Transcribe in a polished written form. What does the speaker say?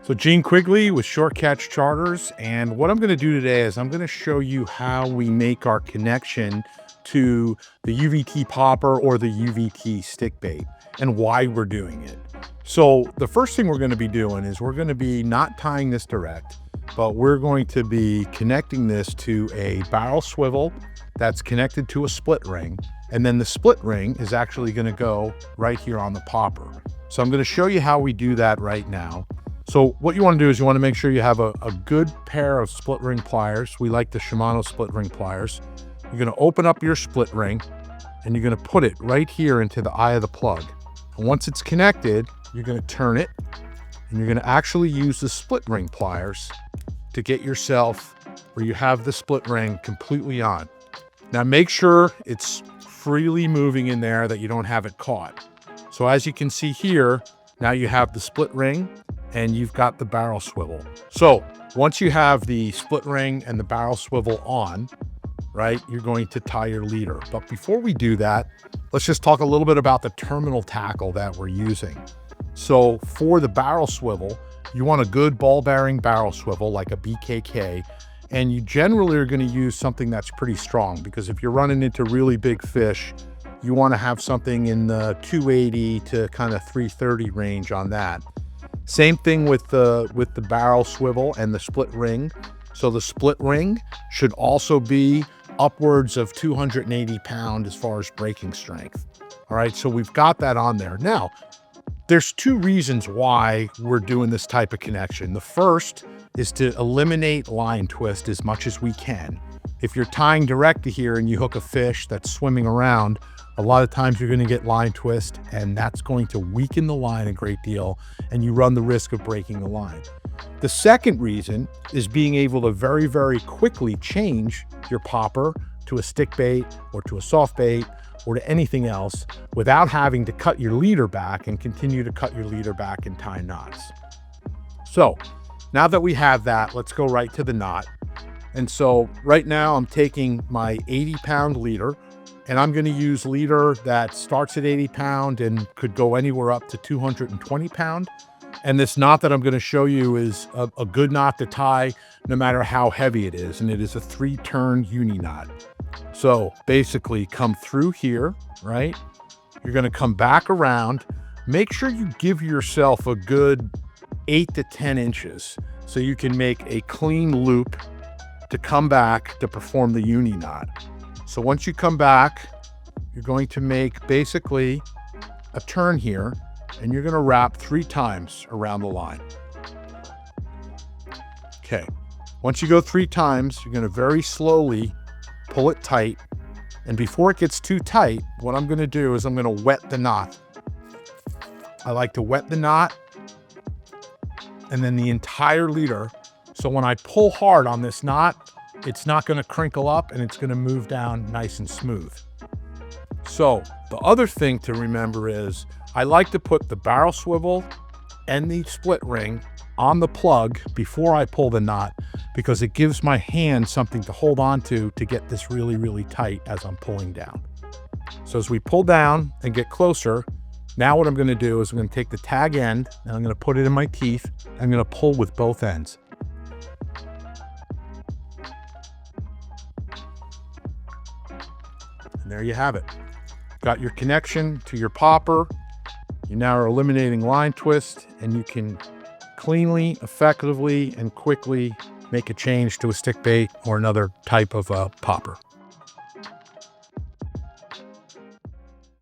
So 𝐬𝐮_quigley with Short Catch Charters, and what I'm going to do today is I'm going to show you how we make our connection to the UVT popper or the UVT stick bait and why we're doing it. So the first thing we're going to be doing is we're going to be not tying this direct, but we're going to be connecting this to a barrel swivel that's connected to a split ring, and then the split ring is actually going to go right here on the popper. So I'm going to show you how we do that right now. So what you want to do is you want to make sure you have a good pair of split ring pliers. We like the Shimano split ring pliers. You're going to open up your split ring and you're going to put it right here into the eye of the plug. And once it's connected, you're going to turn it and you're going to actually use the split ring pliers to get yourself where you have the split ring completely on. Now make sure it's freely moving in there, that you don't have it caught. So as you can see here, now you have the split ring and you've got the barrel swivel. So once you have the split ring and the barrel swivel on, right, you're going to tie your leader. But before we do that, let's just talk a little bit about the terminal tackle that we're using. So for the barrel swivel, you want a good ball bearing barrel swivel like a BKK, and you generally are going to use something that's pretty strong, because if you're running into really big fish, you want to have something in the 280 to kind of 330 range on that. Same thing with the barrel swivel and the split ring. So the split ring should also be upwards of 280 pounds as far as breaking strength. All right, so we've got that on there. Now, there's two reasons why we're doing this type of connection. The first is to eliminate line twist as much as we can. If you're tying direct to here and you hook a fish that's swimming around, a lot of times you're going to get line twist, and that's going to weaken the line a great deal, and you run the risk of breaking the line. The second reason is being able to very, very quickly change your popper to a stick bait or to a soft bait or to anything else without having to cut your leader back and continue to cut your leader back and tie knots. So now that we have that, let's go right to the knot. And so right now I'm taking my 80-pound leader, and I'm going to use leader that starts at 80 pound and could go anywhere up to 220 pound. And this knot that I'm going to show you is a good knot to tie no matter how heavy it is. And it is a 3-turn uni knot. So basically come through here, right? You're going to come back around. Make sure you give yourself a good 8 to 10 inches so you can make a clean loop to come back to perform the uni knot. So once you come back, you're going to make basically a turn here, and you're going to wrap 3 times around the line. Okay, once you go 3 times, you're going to very slowly pull it tight. And before it gets too tight, what I'm going to do is I'm going to wet the knot. I like to wet the knot and then the entire leader. So when I pull hard on this knot, it's not going to crinkle up and it's going to move down nice and smooth. So the other thing to remember is I like to put the barrel swivel and the split ring on the plug before I pull the knot, because it gives my hand something to hold on to get this really, really tight as I'm pulling down. So as we pull down and get closer, now what I'm going to do is I'm going to take the tag end and I'm going to put it in my teeth. I'm going to pull with both ends. And there you have it. Got your connection to your popper. You now are eliminating line twist, and you can cleanly, effectively, and quickly make a change to a stick bait or another type of popper.